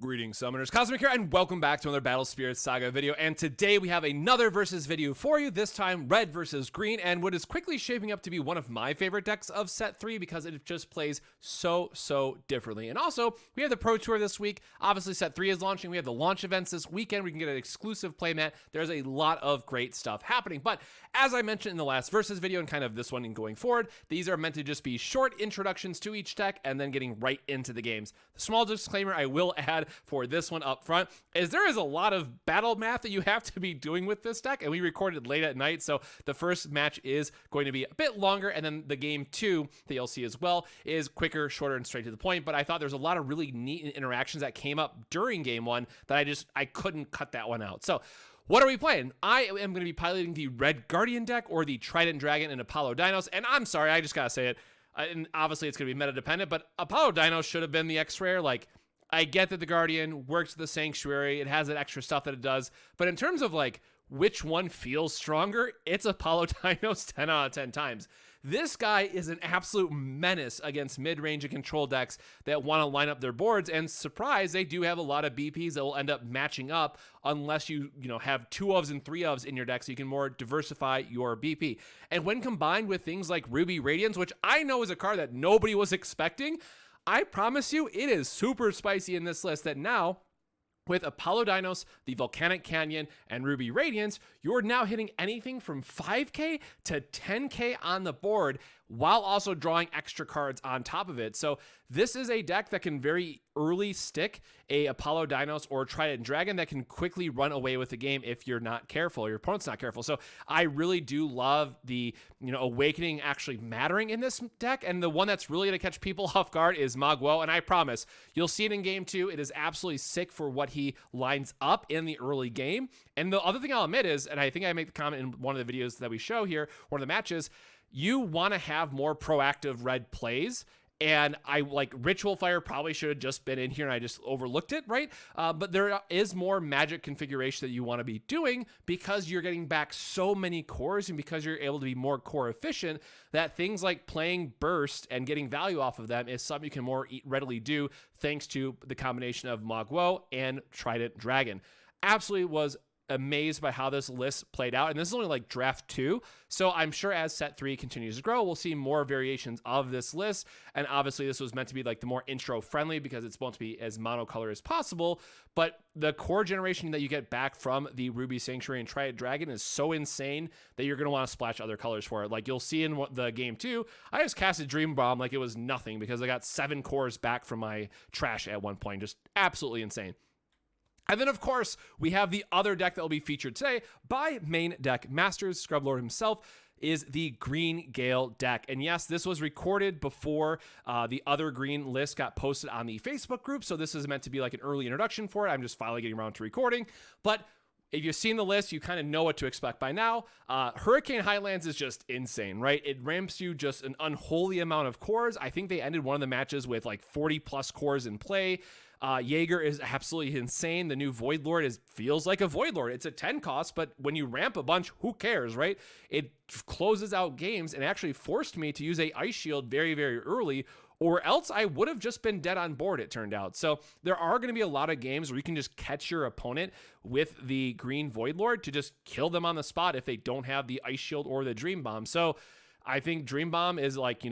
Greetings, Summoners. Cosmic here, and welcome back to another Battle Spirits Saga video. And today we have another versus video for you, this time red versus green, and what is quickly shaping up to be one of my favorite decks of set 3 because it just plays so differently. And also, we have the Pro Tour this week. Obviously, set 3 is launching. We have the launch events this weekend. We can get an exclusive playmat. There's a lot of great stuff happening. But as I mentioned in the last versus video and kind of this one and going forward, these are meant to just be short introductions to each deck and then getting right into the games. The small disclaimer I will add for this one up front is there is a lot of battle math that you have to be doing with this deck, and we recorded late at night, so the first match is going to be a bit longer, and then the game 2 that you'll see as well is quicker, shorter, and straight to the point. But I thought there's a lot of really neat interactions that came up during game 1 that I couldn't cut that one out. So what are we playing? I am going to be piloting the Red Guardian deck or the Trident Dragon and Apollo Dinos, and I'm sorry, I just gotta say it, and obviously it's going to be meta dependent, but Apollo Dinos should have been the X-Rare. Like, I get that the Guardian works with the Sanctuary, it has that extra stuff that it does, but in terms of like which one feels stronger, it's Apollo Dinos 10 out of 10 times. This guy is an absolute menace against mid-range and control decks that want to line up their boards, and surprise, they do have a lot of BPs that will end up matching up unless you have 2-ofs and 3-ofs in your deck, so you can more diversify your BP. And when combined with things like Ruby Radiance, which I know is a card that nobody was expecting, I promise you it is super spicy in this list that now, with Apollo Dinos, the Volcanic Canyon, and Ruby Radiance, you're now hitting anything from 5k to 10k on the board while also drawing extra cards on top of it. So this is a deck that can very early stick a Apollo Dinos or Trident Dragon that can quickly run away with the game if you're not careful, or your opponent's not careful. So I really do love the Awakening actually mattering in this deck, and the one that's really going to catch people off guard is Magwo, and I promise you'll see it in game 2. It is absolutely sick for what he lines up in the early game. And the other thing I'll admit is, and I think I made the comment in one of the videos that we show here, one of the matches, you want to have more proactive red plays. And I like Ritual Fire probably should have just been in here and I just overlooked it, right? But there is more magic configuration that you want to be doing because you're getting back so many cores and because you're able to be more core efficient, that things like playing Burst and getting value off of them is something you can more readily do thanks to the combination of Magwo and Trident Dragon. Absolutely was amazed by how this list played out, and this is only like draft 2, so I'm sure as set 3 continues to grow, we'll see more variations of this list. And obviously this was meant to be like the more intro friendly because it's supposed to be as monocolor as possible, but the core generation that you get back from the Ruby Sanctuary and Trident Dragon is so insane that you're going to want to splash other colors for it. Like you'll see in the game 2, I just casted Dream Bomb like it was nothing because I got 7 cores back from my trash at one point. Just absolutely insane. And then, of course, we have the other deck that will be featured today by Main Deck Masters. Scrublord himself is the Green Gale deck. And yes, this was recorded before the other green list got posted on the Facebook group. So this is meant to be like an early introduction for it. I'm just finally getting around to recording. But if you've seen the list, you kind of know what to expect by now. Hurricane Highlands is just insane, right? It ramps you just an unholy amount of cores. I think they ended one of the matches with like 40 plus cores in play. Yaeger is absolutely insane. The new Void Lord feels like a Void Lord. It's a 10 cost, but when you ramp a bunch, who cares, right? It closes out games and actually forced me to use a Ice Shield very early, or else I would have just been dead on board, it turned out. So there are going to be a lot of games where you can just catch your opponent with the green Void Lord to just kill them on the spot if they don't have the Ice Shield or the Dream Bomb. So I think Dream Bomb is like,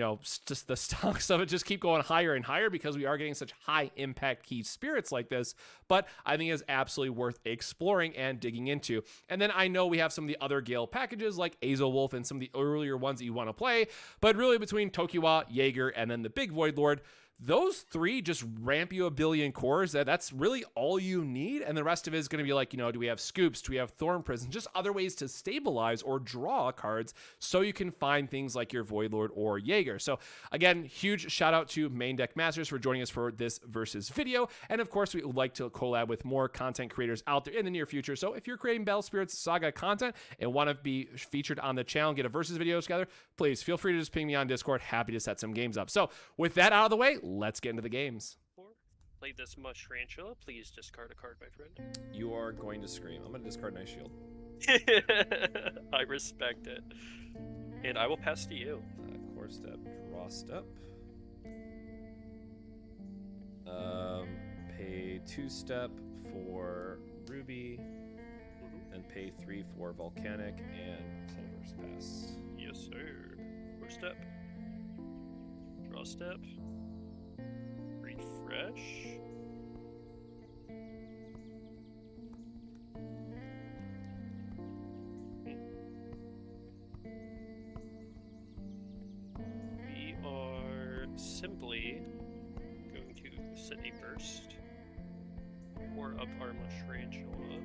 just the stocks of it just keep going higher and higher because we are getting such high impact key spirits like this. But I think it's absolutely worth exploring and digging into. And then I know we have some of the other Gale packages like Azulwolf and some of the earlier ones that you want to play. But really between Tokiwa, Yaeger, and then the big Void Lord, those 3 just ramp you a billion cores. That's really all you need. And the rest of it is going to be like, do we have Scoops? Do we have Thorn Prison? Just other ways to stabilize or draw cards so you can find things like your Void Lord or Yaeger. So again, huge shout out to Main Deck Masters for joining us for this versus video. And of course, we would like to collab with more content creators out there in the near future. So if you're creating Battle Spirits Saga content and want to be featured on the channel and get a versus video together, please feel free to just ping me on Discord. Happy to set some games up. So with that out of the way, let's get into the games. Play this Mushrantula. Please discard a card, my friend. You are going to scream. I'm going to discard my shield. I respect it. And I will pass to you. Core step, draw step. Page 2-step for Ruby, and pay 3 for Volcanic and Silver's Pass. Yes, sir. First step. Draw step. Refresh. We are simply going to set a burst. Or up our Mushrantula.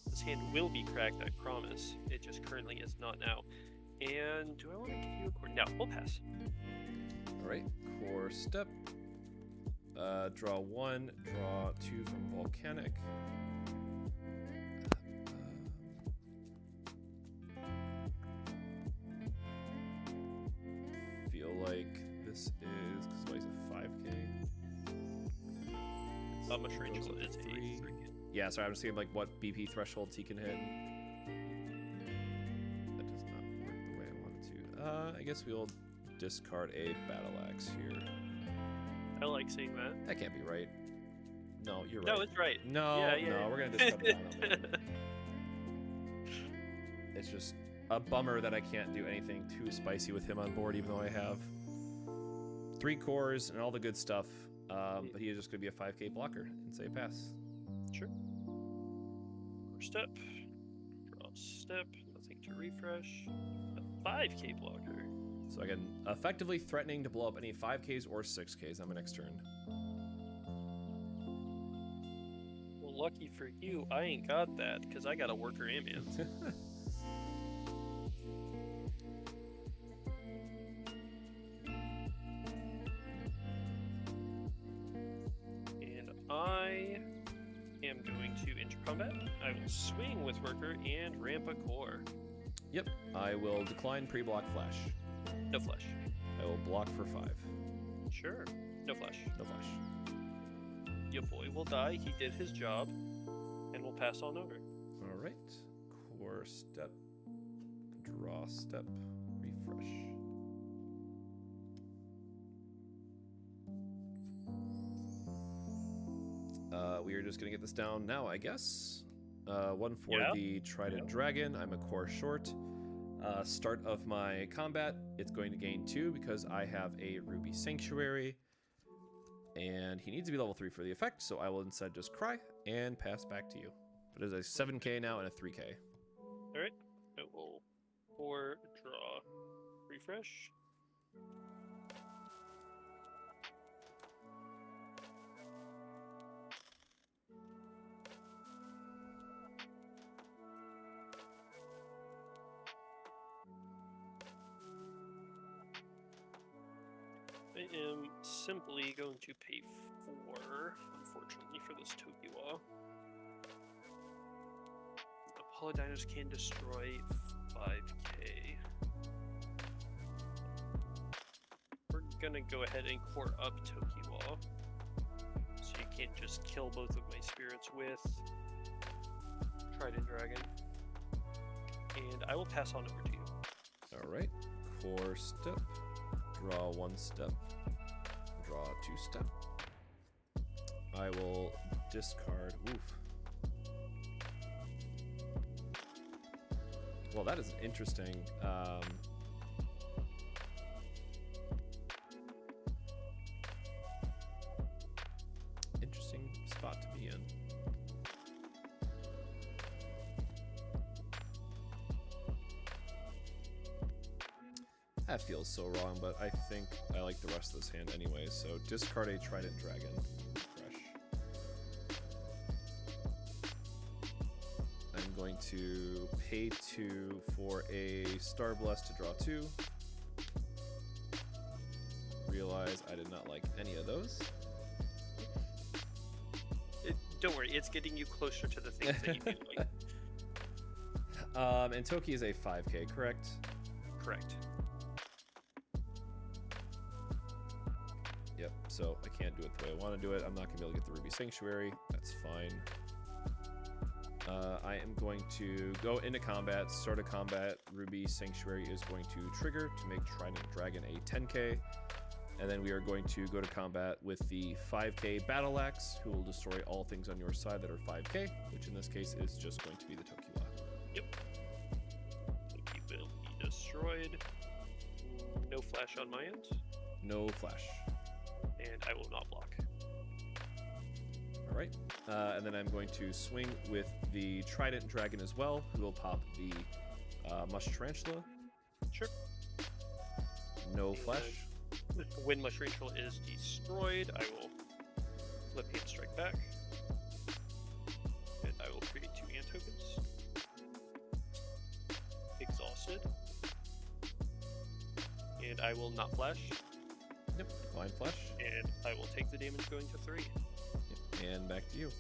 This hand will be cracked, I promise. It just currently is not now. And do I want to give you a core? No, we'll pass. Alright, core step. Draw 1, draw 2 from Volcanic. Feel like this is, because why is it 5k? Mushrantula is a 3. Yeah, sorry, I'm just thinking like what BP thresholds he can hit. That does not work the way I want it to. I guess we'll discard a Battle Axe here. I like seeing that. That can't be right. No, you're right. No, it's right. No, Yeah. we're gonna discard the Battle Axe. It's just a bummer that I can't do anything too spicy with him on board, even though I have 3 cores and all the good stuff. But he is just gonna be a 5k blocker and say pass. Sure. First step. Draw step. Nothing to refresh. A 5k blocker. So again, effectively threatening to blow up any 5ks or 6ks on my next turn. Well, lucky for you, I ain't got that, because I got a worker ambient. And I am going to enter combat. I will swing with worker and ramp a core. Yep, I will decline pre-block flash. No flash. I will block for 5. Sure. No flash. No flash. Your boy will die. He did his job. And we'll pass on over. Alright. Core step. Draw step. Refresh. We are just going to get this down now, I guess. 1 for the Trident Dragon. I'm a core short. Start of my combat, it's going to gain 2 because I have a Ruby Sanctuary. And he needs to be level 3 for the effect, so I will instead just cry and pass back to you. But it is a 7k now and a 3k. Alright. It will 4 draw. Refresh. I am simply going to pay 4, unfortunately, for this Tokiwa. Apolodinos can destroy 5k. We're gonna go ahead and core up Tokiwa. So you can't just kill both of my spirits with Trident Dragon. And I will pass on over to you. Alright. Core step. Draw 1 step. Draw 2 step. I will discard. Oof. Well, that is an interesting. Interesting spot to be in. That feels so wrong, but I think I like the rest of this hand anyway, so discard a Trident Dragon. Fresh. I'm going to pay 2 for a Star Bless to draw 2. Realize I did not like any of those. Don't worry, it's getting you closer to the things that you do like. And Toki is a 5k, correct? Correct. Yep, so I can't do it the way I want to do it. I'm not going to be able to get the Ruby Sanctuary. That's fine. I am going to go into combat, start a combat. Ruby Sanctuary is going to trigger to make Trident Dragon a 10k. And then we are going to go to combat with the 5k Battle Axe, who will destroy all things on your side that are 5k, which in this case is just going to be the Tokiwa. Yep. Toki will be destroyed. No flash on my end. No flash. And I will not block. All right. And then I'm going to swing with the Trident Dragon as well, who will pop the Mush Tarantula. Sure. No flash. When Mush Tarantula is destroyed, I will flip and strike back. And I will create 2 ant tokens. Exhausted. And I will not flash. Yep. Blind flash. And I will take the damage going to 3. Yep. And back to you.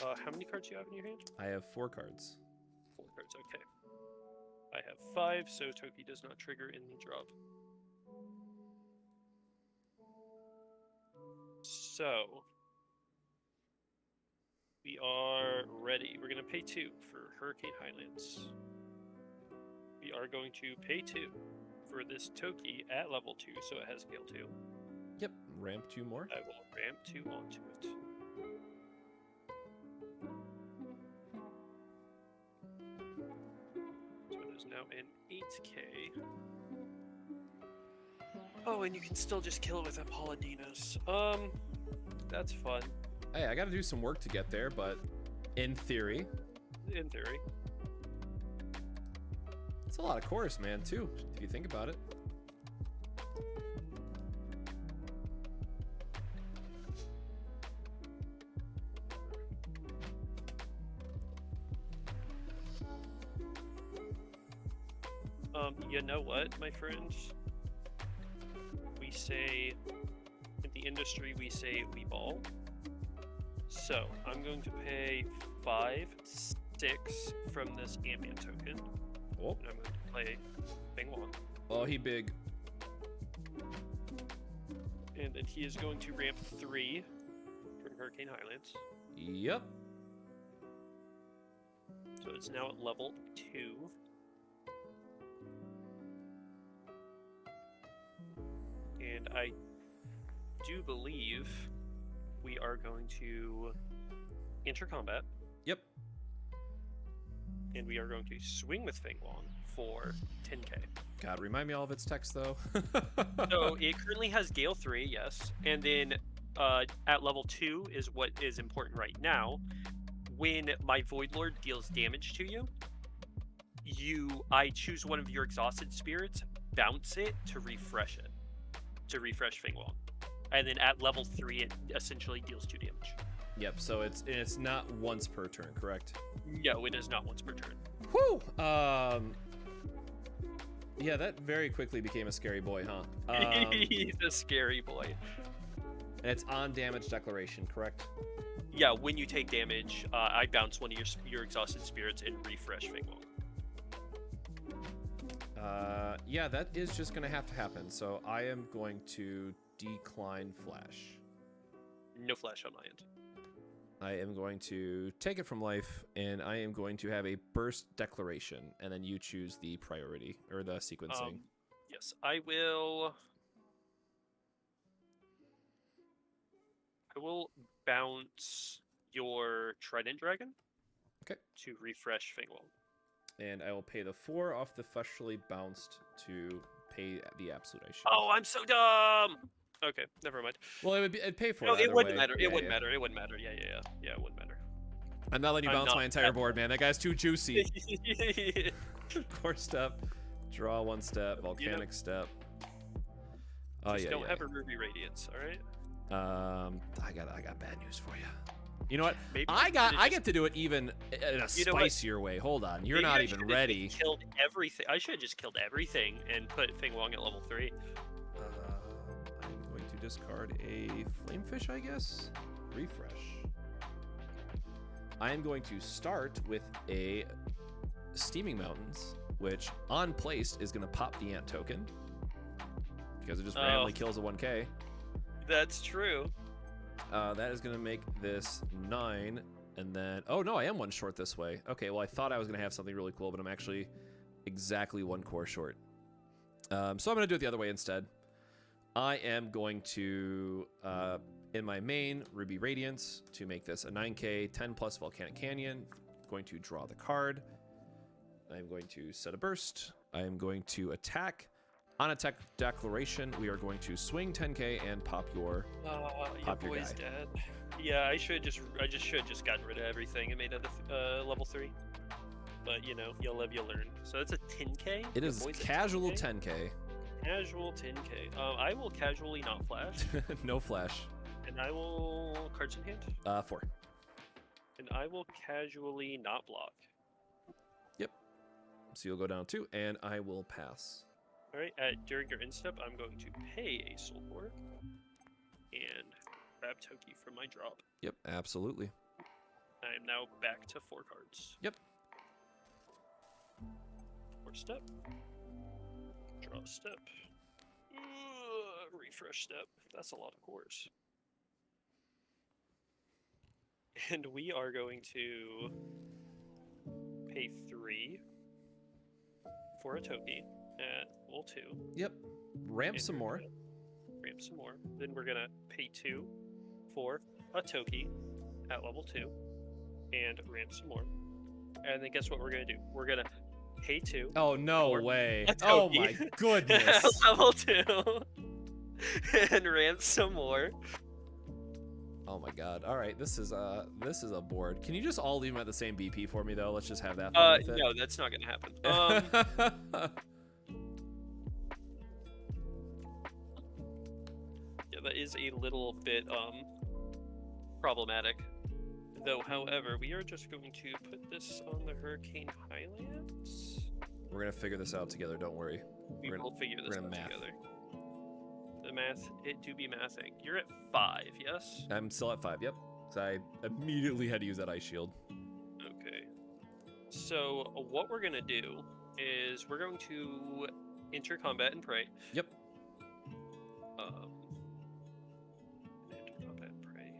How many cards do you have in your hand? I have 4 cards. 4 cards, okay. I have 5, so Toki does not trigger in the drop. So, we are ready. We're going to pay 2 for Hurricane Highlands. We are going to pay 2 for this Toki at level 2, so it has Gale 2. Yep. Ramp 2 more. I will ramp 2 onto it. So it is now an 8k. Oh, and you can still just kill it with Apollodinos. That's fun. Hey, I got to do some work to get there, but in theory, In theory. it's a lot of chorus, man, too, if you think about it. You know what, my friend? We say, in the industry, we say we ball. So, I'm going to pay 5, 6 from this ambient token. Oh, And I'm going to play Feng Wang. oh, he big. And then he is going to ramp 3 from Hurricane Highlands. Yep. So it's now at level 2. And I do believe we are going to enter combat. Yep. And we are going to swing with Feng Wang for 10k. God, remind me all of its text, though. So it currently has Gale 3, yes. And then at level 2 is what is important right now. When my Void Lord deals damage to you, I choose one of your exhausted spirits, bounce it to refresh it. To refresh Feng Wang. And then at level 3 it essentially deals 2 damage. Yep, so it's not once per turn, correct? No, it is not once per turn. Whew! Yeah, that very quickly became a scary boy, huh? He's a scary boy. And it's on damage declaration, correct? Yeah, when you take damage, I bounce one of your exhausted spirits and refresh Feng Wang. Yeah, that is just gonna have to happen. So I am going to decline flash. No flash on my end. I am going to take it from life, and I am going to have a burst declaration, and then you choose the priority or the sequencing. Yes, I will bounce your Trident Dragon. Okay. To refresh Feng Wang. And I will pay the 4 off the freshly bounced to pay the absolute I should. Oh, I'm so dumb. Okay, never mind. Well, it'd pay for No, it. it wouldn't way. matter. Yeah, It wouldn't yeah. matter. It wouldn't matter. Yeah, it wouldn't matter. I'm not letting you I'm bounce not my entire board, man. That guy's too juicy. Core step, draw 1 step, volcanic step. Oh Just yeah, don't yeah. have a Ruby Radiance, all right? I got bad news for you. You know what? Maybe I get to do it even in a You know what? spicier way. Hold on, you're Maybe not I even should've ready. just Killed everything. I should have just killed everything and put Feng Wang at level 3. I'm going to discard a Flamefish, I guess. Refresh. I am going to start with a Steaming Mountains, which on placed is going to pop the Ant token because it just randomly kills a 1k. That's true. That is going to make this 9, and then... Oh, no, I am 1 short this way. Okay, well, I thought I was going to have something really cool, but I'm actually exactly 1 core short. So I'm going to do it the other way instead. I am going to, in my main, Ruby Radiance, to make this a 9k, 10 plus Volcanic Canyon. Going to draw the card. I'm going to set a burst. I am going to attack. On attack declaration, we are going to swing 10k and pop your boy's guy. dead. Yeah, I should just gotten rid of everything and made it a level 3. But you know, you'll live, you'll learn. So that's a 10k. It is casual 10k. Casual 10k. I will casually not flash. No flash. And I will cards in hand. 4. And I will casually not block. Yep. So you'll go down 2, and I will pass. All right. During your instep, I'm going to pay a soul core and grab Toki from my drop. Yep, absolutely. I am now back to 4 cards. Yep. 4 step. Draw step. Refresh step. That's a lot of cores. And we are going to pay 3 for a Toki at level 2. Yep. Ramp some more. Ramp some more. Then we're gonna pay 2 for a Toki at level 2 and ramp some more. And then guess what we're gonna do? We're gonna pay 2. Oh, no way. a Oh Toki my goodness. at level 2 and ramp some more. Oh my god. All right, this is a board. Can you just all leave them at the same BP for me though? Let's just have that fun with it. No, that's not gonna happen. Yeah, that is a little bit problematic. Though, however, we are just going to put this on the Hurricane Highlands. We're gonna figure this out together. Don't worry. We will figure this out math. together. The math, it do be mathing. You're at 5, yes? I'm still at 5. Yep. So I immediately had to use that ice shield. Okay. So what we're gonna do is we're going to enter combat and pray. Yep. Enter combat and pray.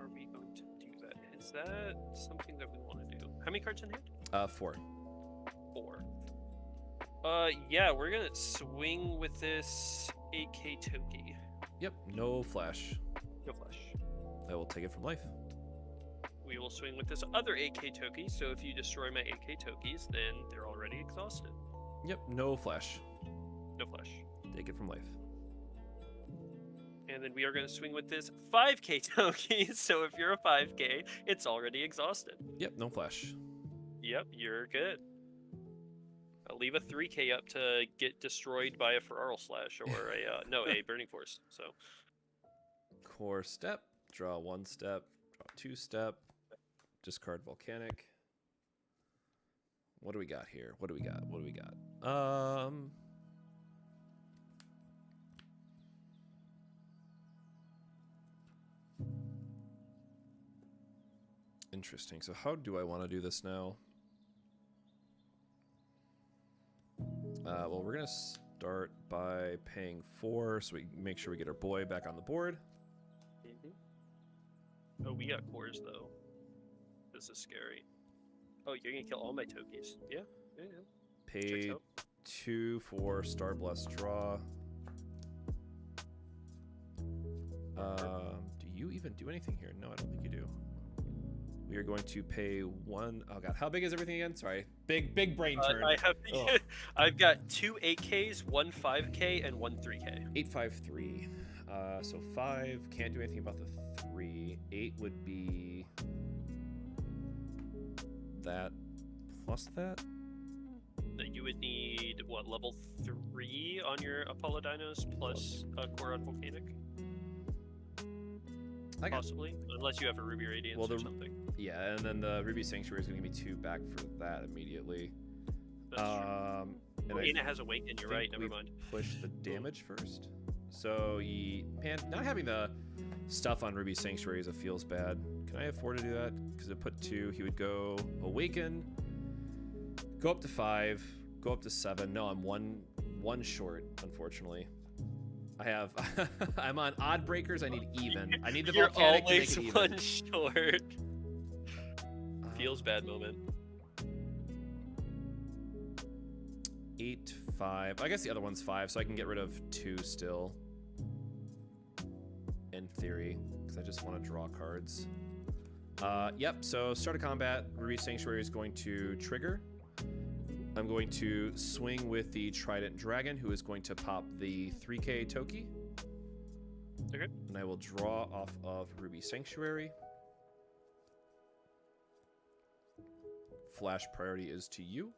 Are we going to do that? Is that something that we want to do? How many cards in hand? 4. 4. Yeah, we're gonna swing with this 8k Toki. Yep. No flash. No flash. I will take it from life. We will swing with this other 8k Toki, so if you destroy my 8k Tokis, then they're already exhausted. Yep. No flash. No flash. Take it from life. And then we are going to swing with this 5k Toki, so if you're a 5k, it's already exhausted. Yep. No flash. Yep, you're good. I'll leave a 3k up to get destroyed by a Floral Slash or a Burning Force. So Core step. Draw 1 step. Draw 2 step. Discard Volcanic. What do we got here? What do we got? What do we got? Interesting. So how do I want to do this now? Well, we're going to start by paying 4 so we make sure we get our boy back on the board. Oh, we got cores though. This is scary. Oh, you're gonna kill all my Tokis. Yeah. Pay 2 for Star Blast draw. Do you even do anything here? No, I don't think you do. We are going to pay 1. Oh god, how big is everything again? Sorry, big brain turn. I've got 2 8Ks, 1 5K, and 1 3K. 853. So 5 can't do anything about the 3. 8 would be that plus that. You would need what, level 3 on your Apollo Dinos plus a core on Volcanic? Possibly, unless you have a Ruby Radiance or something. Yeah, and then the Ruby Sanctuary is going to give me 2 back for that immediately. That's true. And it has Awaken, you're right, never mind. Push the damage first. So, man, not having the stuff on Ruby Sanctuaries, it feels bad. Can I afford to do that? Because it put 2, he would go Awaken, go up to 5, go up to 7. No, I'm one short, unfortunately. I have, I'm on odd breakers. I need even. I need the Volcanic to make it even. You're always 1 short. Feels bad moment. 8, 5. I guess the other one's 5, so I can get rid of 2 still. in theory, because I just want to draw cards. Yep, so start of combat, Ruby Sanctuary is going to trigger. I'm going to swing with the Trident Dragon, who is going to pop the 3k Toki. Okay. And I will draw off of Ruby Sanctuary. Flash priority is to you.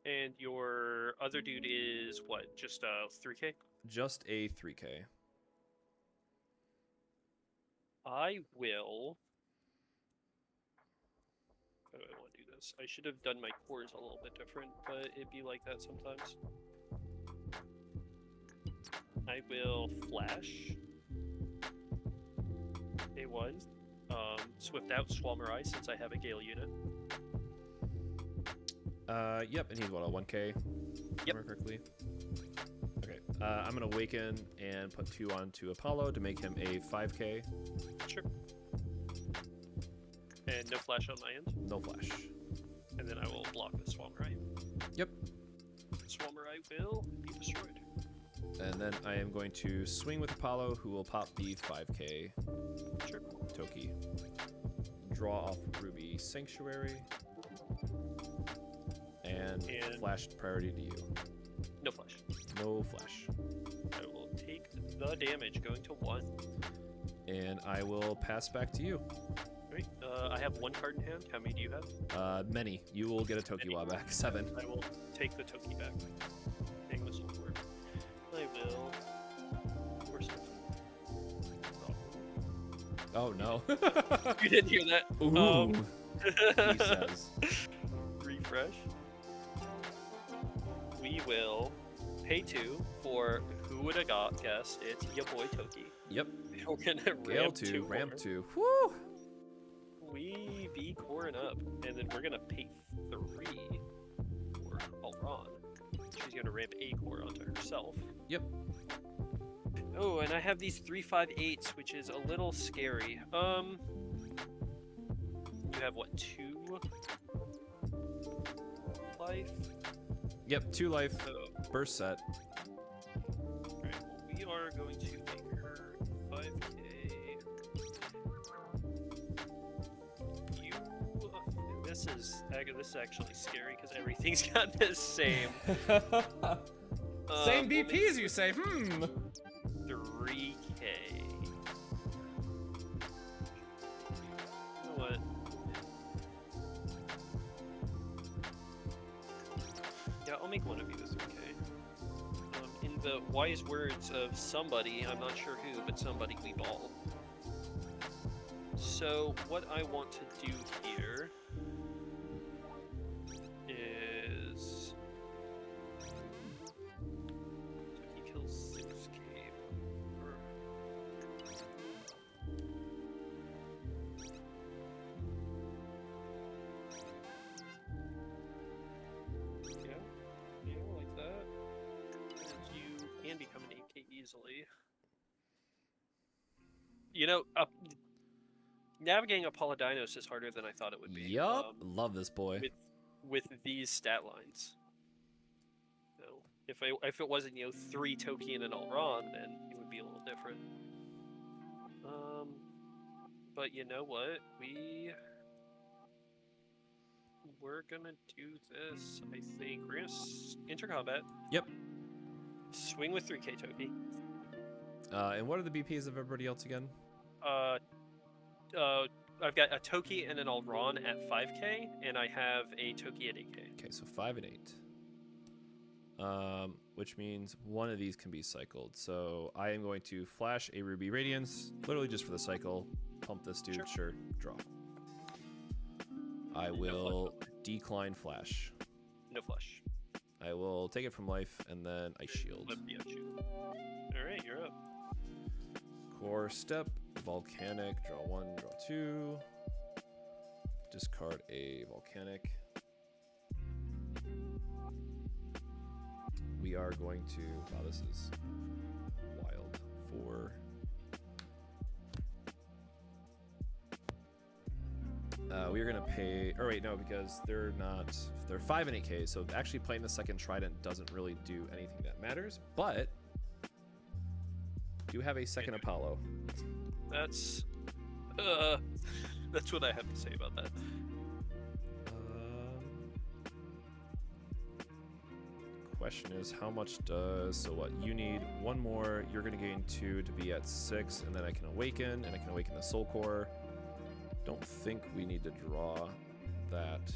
And your other dude is what? Just 3k? Just a 3k. I will. How do I want to do this? I should have done my cores a little bit different, but it'd be like that sometimes. I will flash. A1. Swift out Swamurai since I have a Gale unit. Yep, and he's what, a 1k? Yep. Correctly. Okay, I'm gonna Awaken and put 2 onto Apollo to make him a 5k. Sure. And no flash on my end. No flash. And then I will block the Swamurai. Yep. Swamurai will be destroyed. And then I am going to swing with Apollo, who will pop the 5k Sure. Toki. Draw off Ruby Sanctuary. And flash priority to you. No flash. No flash. I will take the damage going to 1. And I will pass back to you. Great. I have 1 card in hand. How many do you have? Many. You will get a Tokiwa back. 7. I will take the Toki back. Hang this over. I will. Force it. Oh no. You didn't hear that? Ooh. He says. Refresh. We will pay 2 for who would have guessed it's your boy Toki. Yep. We're gonna Gale ramp 2, 2 ramp more. 2. Woo! We be coring up, and then we're gonna pay 3 for Alron. She's gonna ramp a core onto herself. Yep. Oh, and I have these 3/5/8s, which is a little scary. You have what, 2 life? Yep, 2 life. So, Burst set. alright, well, we are going to make her 5k. This is actually scary because everything's got the same. Same BPs, you say? 3k. You know what? Yeah, I'll make one of you this 3k. In the wise words of somebody, I'm not sure who, but somebody, we ball. So what I want to do here is so he kills 6k. Yeah, like that. And you can become an 8k easily. You know, navigating Apollodynos is harder than I thought it would be. Yup. Love this boy. With these stat lines. So if it wasn't 3 Toki and an Alron, then it would be a little different. But you know what? We're gonna do this. I think we're gonna enter combat. Yep. Swing with 3k Toki. And what are the BPs of everybody else again? I've got a Toki and an Alron at 5k, and I have a Toki at 8k. Okay, so 5 and 8. Which means one of these can be cycled. So I am going to flash a Ruby Radiance, literally just for the cycle. Pump this dude, sure, draw. I will decline flash. No flush. I will take it from life, and then I shield. Yeah, shoot. Alright, you're up. Core step, volcanic, draw 1, draw 2. Discard a volcanic. We are going to, wow, this is wild. 4. we are gonna pay. Or wait, no, because they're not. They're 5 and 8K. So actually playing the second Trident doesn't really do anything that matters. But do have a second Apollo. That's what I have to say about that. Question is, how much does, so what, you need 1 more, you're going to gain 2 to be at 6, and then I can awaken, and I can awaken the soul core. Don't think we need to draw that.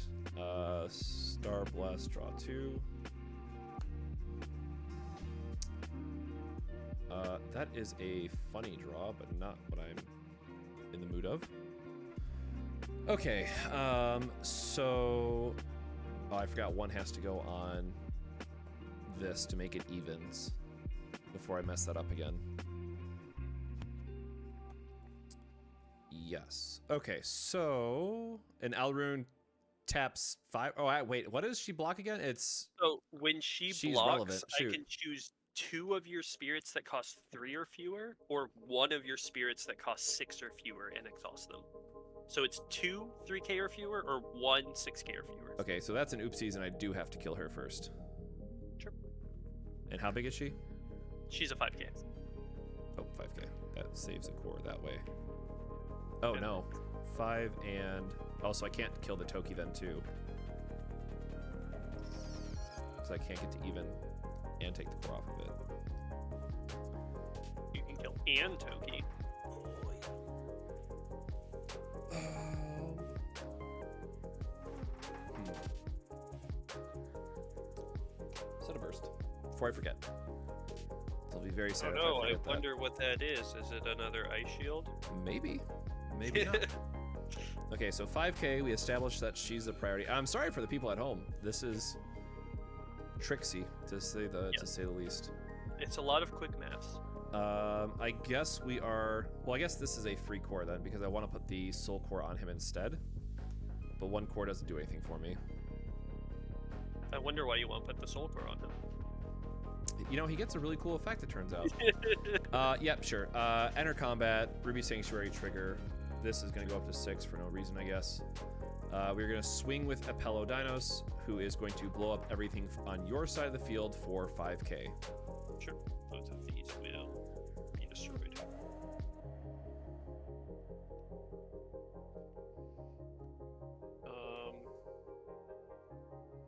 Star Blast, draw 2. That is a funny draw, but not what I'm in the mood of. Okay, so, oh, I forgot 1 has to go on this to make it evens before I mess that up again. Yes. Okay, so an Alrune taps 5. Oh, wait, what does she block again? It's so when she's blocks, relevant. I can choose 2 of your spirits that cost 3 or fewer, or 1 of your spirits that cost 6 or fewer and exhaust them. So it's 2 3K or fewer, or 1 6K or fewer. Okay, so that's an oopsies, and I do have to kill her first. Sure. And how big is she? She's a 5K. Oh, 5K. That saves a core that way. Oh, Yeah. no. 5 and... Oh, so I can't kill the Toki then, too. Because I can't get to even and take the core off of it. You can kill and Toki. Set a burst. Before I forget. I'll be very sad if Oh no, I I forget wonder what that is. Is it another ice shield? Maybe. Maybe not. Okay, so 5K, we established that she's the priority. I'm sorry for the people at home. This is tricksy, to say the least. It's a lot of quick maths. I guess we are... Well, I guess this is a free core then, because I want to put the soul core on him instead. But 1 core doesn't do anything for me. I wonder why you won't put the soul core on him. You know, he gets a really cool effect, it turns out. Yep, sure. Enter combat, Ruby Sanctuary trigger. This is going to go up to 6 for no reason, I guess. We're going to swing with Apello Dinos, who is going to blow up everything on your side of the field for 5K. Sure. Both of these will be destroyed.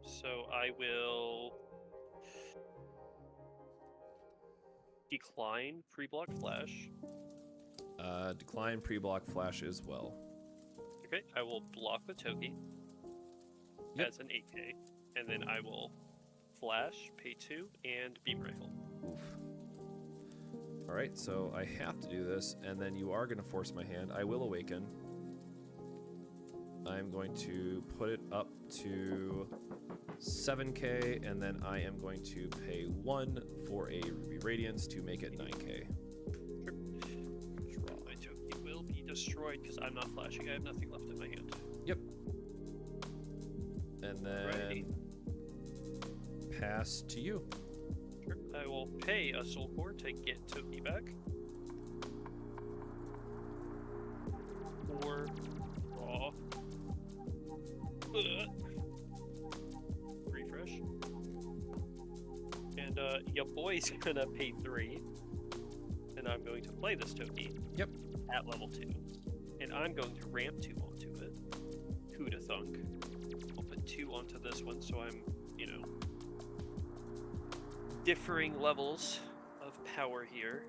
So I will decline pre-block flash. Decline pre-block flash as well. Okay, I will block the Toki as an 8K, and then I will flash, pay 2, and beam rifle. Oof. All right, so I have to do this, and then you are going to force my hand. I will awaken. I'm going to put it up to 7K, and then I am going to pay 1 for a Ruby Radiance to make it 9K. Draw. My Toki will be destroyed because I'm not flashing. I have nothing left in my hand. Yep. And then pass to you. Sure. I will pay a soul core to get Toki back. Or draw. Refresh. And your boy's gonna pay 3. And I'm going to play this Toki. Yep. At level 2. And I'm going to ramp 2 onto it. Who'da thunk? I'll put 2 onto this one, so I'm, you know, differing levels of power here.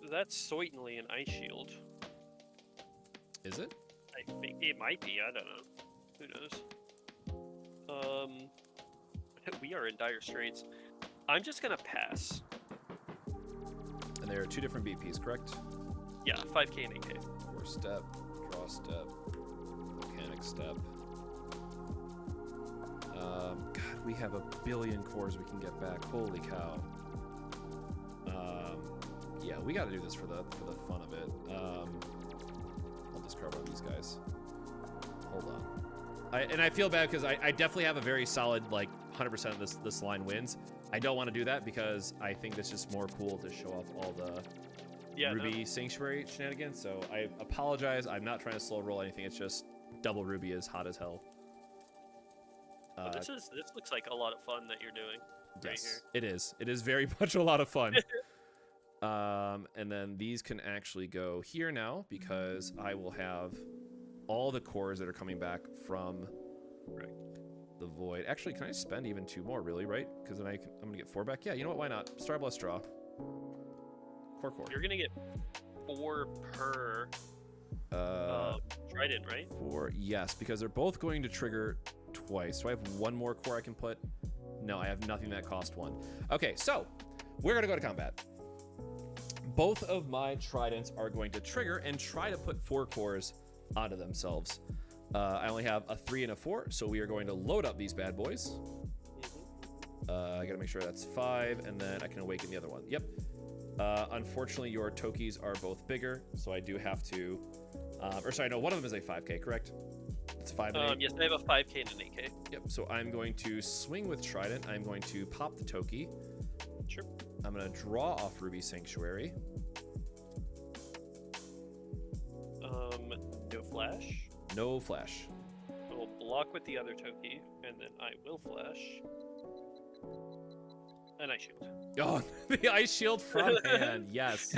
That's certainly an ice shield. Is it? I think it might be. I don't know. Who knows? We are in dire straits. I'm just gonna pass. And there are 2 different BPs, correct? Yeah, 5K and 8K. Force step, draw step, mechanic step. God, we have a billion cores we can get back. Holy cow. Yeah, we got to do this for the fun of it. I'll discard one of these guys. Hold on. I feel bad because I definitely have a very solid, like, 100% of this line wins. I don't want to do that because I think it's just more cool to show off all the Ruby Sanctuary shenanigans. So I apologize. I'm not trying to slow roll anything. It's just double Ruby is hot as hell. This looks like a lot of fun that you're doing. Yes, it is. It is very much a lot of fun. And then these can actually go here now because I will have all the cores that are coming back from the void. Actually, can I spend even 2 more, really, right? Because then I'm going to get 4 back. Yeah, you know what? Why not? Star Blast Draw. Core. You're going to get 4 per Trident, right? 4, yes, because they're both going to trigger twice. Do I have 1 more core I can put? No, I have nothing that cost 1. Okay, so we're going to go to combat. Both of my Tridents are going to trigger and try to put 4 cores onto themselves. I only have a 3 and a 4, so we are going to load up these bad boys. I gotta make sure that's 5, and then I can awaken the other one. Yep. Unfortunately, your Tokis are both bigger, so I do have to... or sorry, no, one of them is a 5k, correct? It's 5 and 8. Yes, I have a 5k and an 8k. Yep, so I'm going to swing with Trident. I'm going to pop the Toki. Sure. I'm going to draw off Ruby Sanctuary. No flash. No flash. I will block with the other Toki, and then I will flash. And I shield. Oh, the ice shield from hand. Yes.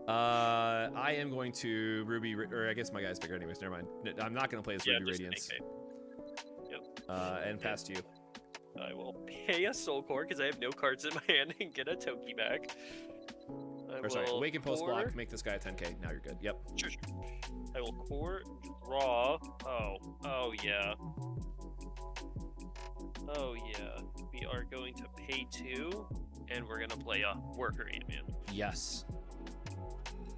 I am going to Ruby, or I guess my guy's bigger anyways. Never mind. I'm not going to play this Ruby Radiance. Yep. And past you. I will pay a soul core because I have no cards in my hand and get a Toki back. Sorry, Awaken post block, make this guy a 10k. Now you're good. Yep. Sure. I will core, draw. Oh yeah. Oh yeah. We are going to pay 2, and we're gonna play a worker Ant-Man. Yes.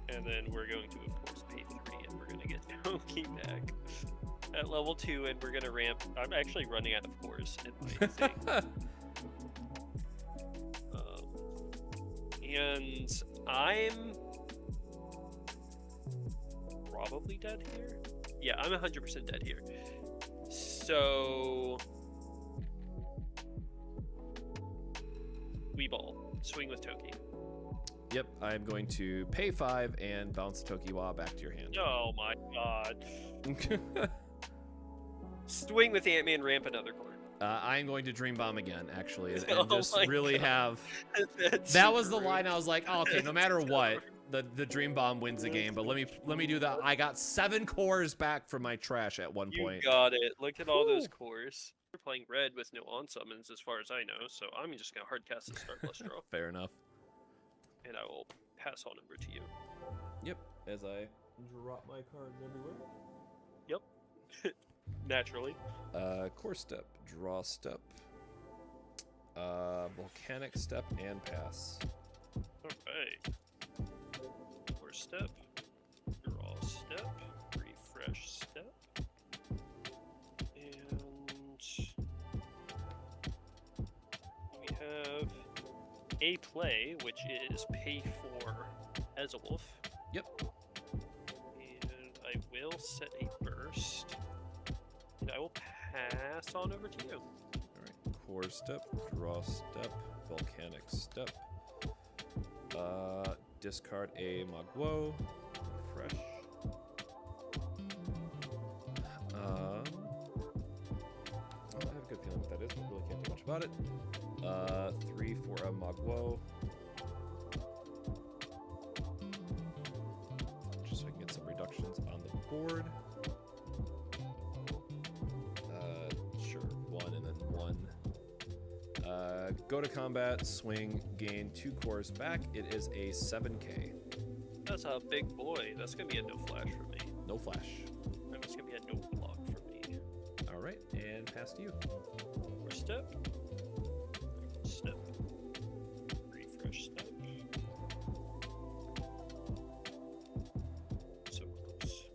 And then we're going to, of course, pay 3, and we're gonna get Toki back at level 2, and we're gonna ramp. I'm actually running out of cores in my thing. And I'm probably dead here. Yeah, I'm 100% dead here. So we ball. Swing with Toki. Yep, I'm going to pay 5 and bounce the Tokiwa back to your hand. Oh my god. Swing with Ant-Man, ramp another core. I'm going to Dream Bomb again, actually, and Oh just my really God. have... That's That was the rude. line I was like, oh, okay, no matter what, the Dream Bomb wins the game, but let me do that. I got 7 cores back from my trash at one point. You got it. Look at all those cores. We're playing red with no on-summons as far as I know, so I'm just going to hardcast the Star Plus Draw. Fair enough. And I will pass on over to you. Yep, as I drop my cards everywhere. Yep. Naturally. Core step, draw step, volcanic step, and pass. Alright. Core step, draw step, refresh step, and we have a play, which is pay for as a wolf. Yep. And I will set a burst. And I will pass on over to you. Alright, core step, draw step, volcanic step. Discard a Magwo. Refresh. I have a good feeling what that is, but really can't do much about it. 3 for a Magwo. Just so I can get some reductions on the board. Sure, 1 and then 1. Go to combat, swing, gain 2 cores back. It is a 7k. That's a big boy. That's going to be a no flash for me. No flash. And it's going to be a no block for me. Alright, and pass to you. Core step. Step. Refresh step. So close.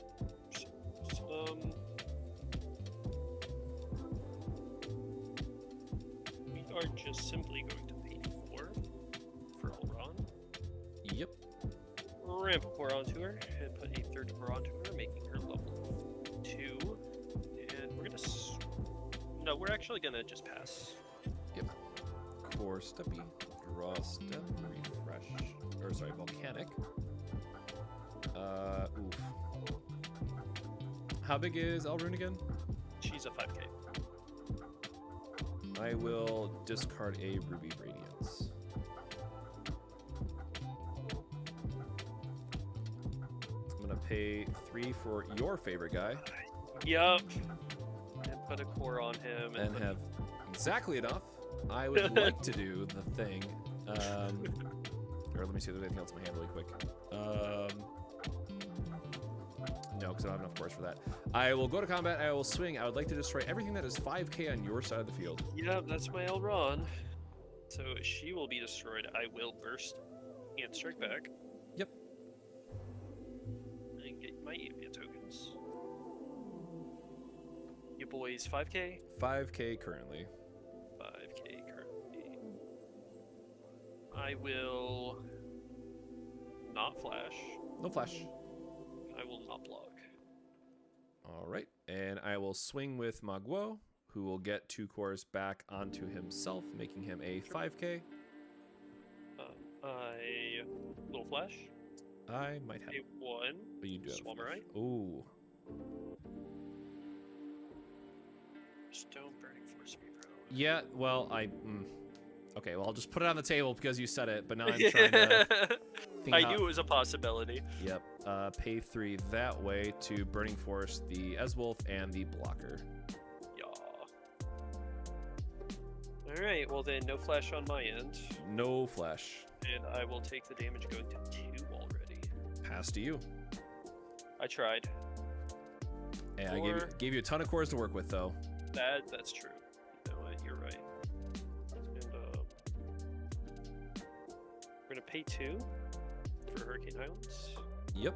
So close. We are just simply going to pay 4 for Elron. Yep. Ramp a core onto her and put a 3rd core onto her, making her level 2. And we're gonna. No, we're actually gonna just pass. Yep. Core Steppy. Draw step. Refresh. Or sorry, Volcanic. Oof. How big is Elrune again? She's a 5k. I will discard a Ruby Radiance. I'm gonna pay 3 for your favorite guy. Yup. And put a core on him. And have exactly enough. I would like to do the thing. Or let me see if there's anything else in my hand really quick. No, because I don't have enough cores for that. I will go to combat. I will swing. I would like to destroy everything that is 5k on your side of the field. Yeah, that's my Elron. So she will be destroyed. I will burst and strike back. Yep. And get my ambient tokens. You boys 5k? 5k currently. 5k currently. I will not flash. No flash. I will not block. All right. And I will swing with Magwo, who will get 2 cores back onto himself, making him a 5k. I little flash. I might have A 1. but you do have Swammerite. Ooh. Stone burning force me, bro. Yeah, well, okay, well, I'll just put it on the table because you said it, but now I'm trying to think I how... knew it was a possibility. Yep. Pay 3 that way to Burning Force, the Eswolf, and the blocker. Yeah. Alright, well then, no flash on my end. No flash. And I will take the damage going to 2 already. Pass to you. I tried. Hey, I gave you a ton of cores to work with, though. That's true. You know what? You're right. And we're gonna pay 2 for Hurricane Highlands. Yep.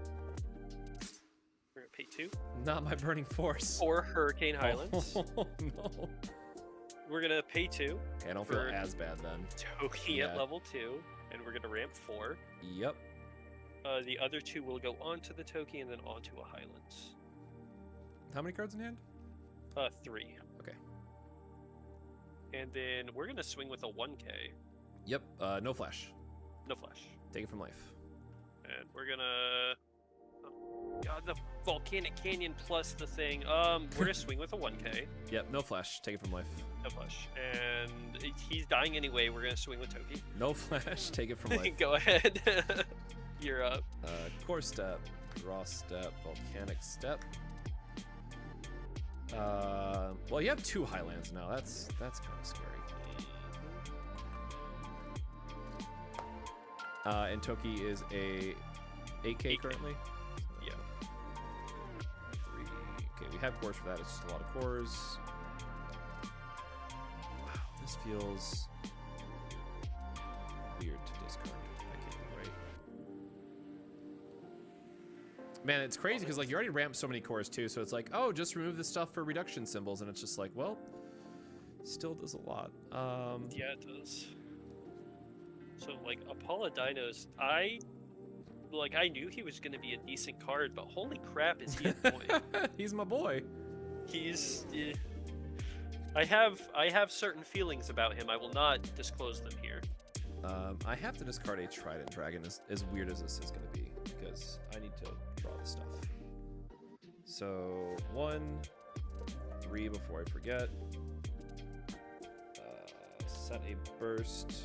We're gonna pay 2 Not my Burning Force. for Hurricane Highlands. Oh, no. We're gonna pay 2. Okay, I don't feel as bad then. Toki Yeah. at level 2, and we're gonna ramp 4. Yep. The other 2 will go onto the Toki and then onto a Highlands. How many cards in hand? 3. Okay. And then we're gonna swing with a 1k. Yep. No flash. No flash. Take it from life. And we're gonna... Oh, God, the Volcanic Canyon plus the thing. We're gonna swing with a 1k. Yep. No flash. Take it from life. No flash. And he's dying anyway. We're gonna swing with Toki. No flash. Take it from life. Go ahead. You're up. Core step. Draw step. Volcanic step. Well, you have 2 Highlands now. That's kind of scary. And Toki is a 8k currently. Yeah. 3. Okay, we have cores for that. It's just a lot of cores. Wow, this feels weird to discard. I can't be right. Man, it's crazy because like you already ramped so many cores too, so it's like, oh, just remove the stuff for reduction symbols, and it's just like, well, still does a lot. Yeah, it does. So like Apollo Dinos, I knew he was gonna be a decent card, but holy crap, is he annoying? He's my boy. He's. I have certain feelings about him. I will not disclose them here. I have to discard a Trident Dragon, as weird as this is going to be, because I need to draw the stuff. So, 1, 3 before I forget. Set a burst.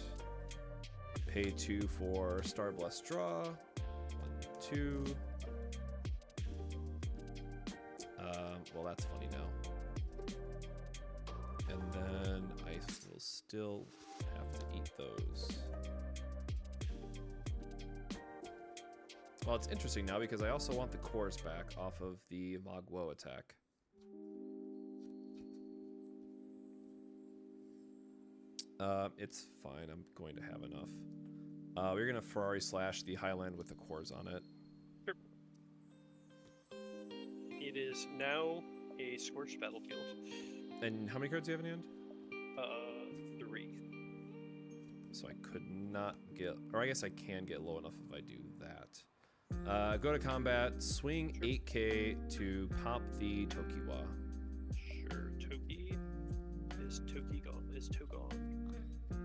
Pay 2 for Star Blessed Draw. 1, 2. Well, that's funny now. And then I will still have to eat those. Well, it's interesting now because I also want the cores back off of the Magwo attack. It's fine. I'm going to have enough. We're going to Ferrari slash the Highland with the cores on it. Sure. It is now a scorched battlefield. And how many cards do you have in hand? 3. So I could not get, or I guess I can get low enough if I do that. Go to combat, swing 8k to pop the Tokiwa. Sure, Toki. Is Toki gone? Is To gone?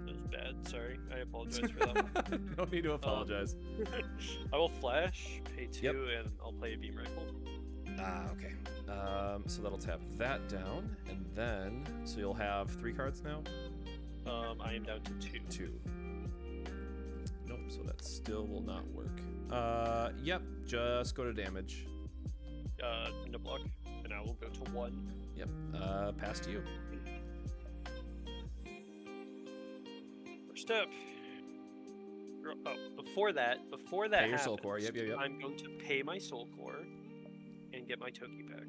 Those bad. Sorry, I apologize for that. No need to apologize. I will flash, pay 2, Yep. and I'll play a beam rifle. Okay. So that'll tap that down, and then so you'll have 3 cards now. I am down to 2. 2. Nope. So that still will not work. Yep. Just go to damage. No block, and I will go to 1. Yep. Pass to you. First step. Oh, before that Pay your happens, soul core. Yep. I'm going to pay my soul core and get my Toki back.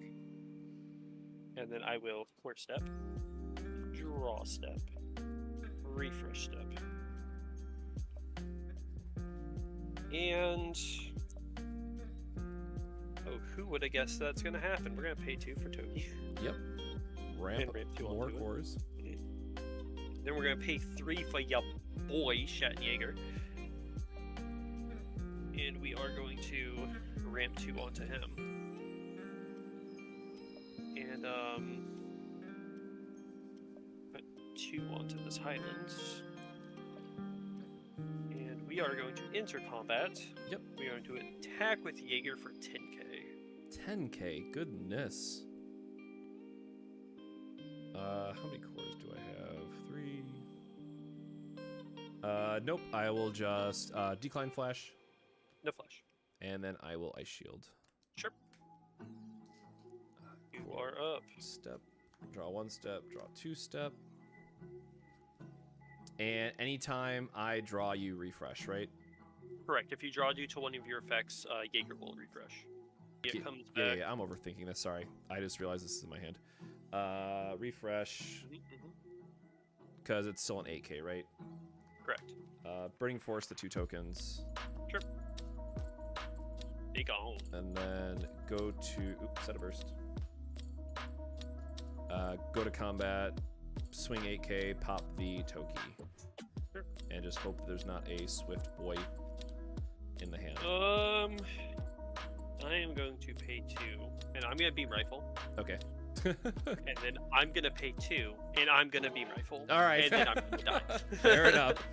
And then I will court step, draw step, refresh step. And oh, who would have guessed that's gonna happen? We're gonna pay 2 for Toki. Yep. Ramp ramp 2 more onto it. cores. Then we're gonna pay 3 for ya boy, Schatten Yaeger. And we are going to ramp 2 onto him. And put 2 onto this Highlands. And we are going to enter combat. Yep. We are going to attack with Yaeger for 10k. 10k. Goodness. How many cores do I have? 3. Nope. I will just decline flash. No flash. And then I will ice shield. Sure. You Cool. are up. Step. Draw 1 step. Draw 2 step. And anytime I draw, you refresh, right? Correct. If you draw due to one of your effects, Yaeger will refresh. It comes back. Yeah, I'm overthinking this. Sorry. I just realized this is in my hand. Refresh. Because it's still an 8k, right? Correct. Burning Force, the 2 tokens. Sure. Be gone. And then go to... Oops, set a burst. Go to combat, swing 8k, pop the Toki. Sure. And just hope that there's not a Swift Boy in the hand. I am going to pay 2, and I'm going to beam rifle. Okay. And then I'm going to pay 2, and I'm going to beam rifle. All right. And then I'm going to die. Fair enough.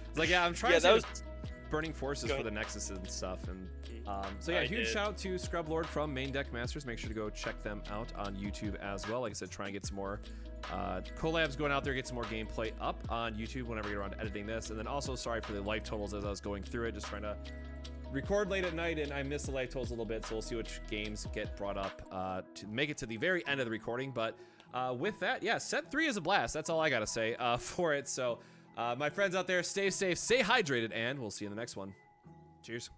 It's like, yeah, I'm trying to that say was... Burning Forces Go for ahead. the Nexus and stuff. And so yeah, I huge did. shout out to Scrub Lord from Main Deck Masters. Make sure to go check them out on YouTube as well. Like I said, try and get some more collabs going out there, get some more gameplay up on YouTube whenever you get around to editing this. And then also sorry for the life totals as I was going through it, just trying to record late at night, and I missed the life totals a little bit, so we'll see which games get brought up to make it to the very end of the recording. But with that, yeah, set 3 is a blast. That's all I gotta say for it. So my friends out there, stay safe, stay hydrated, and we'll see you in the next one. Cheers.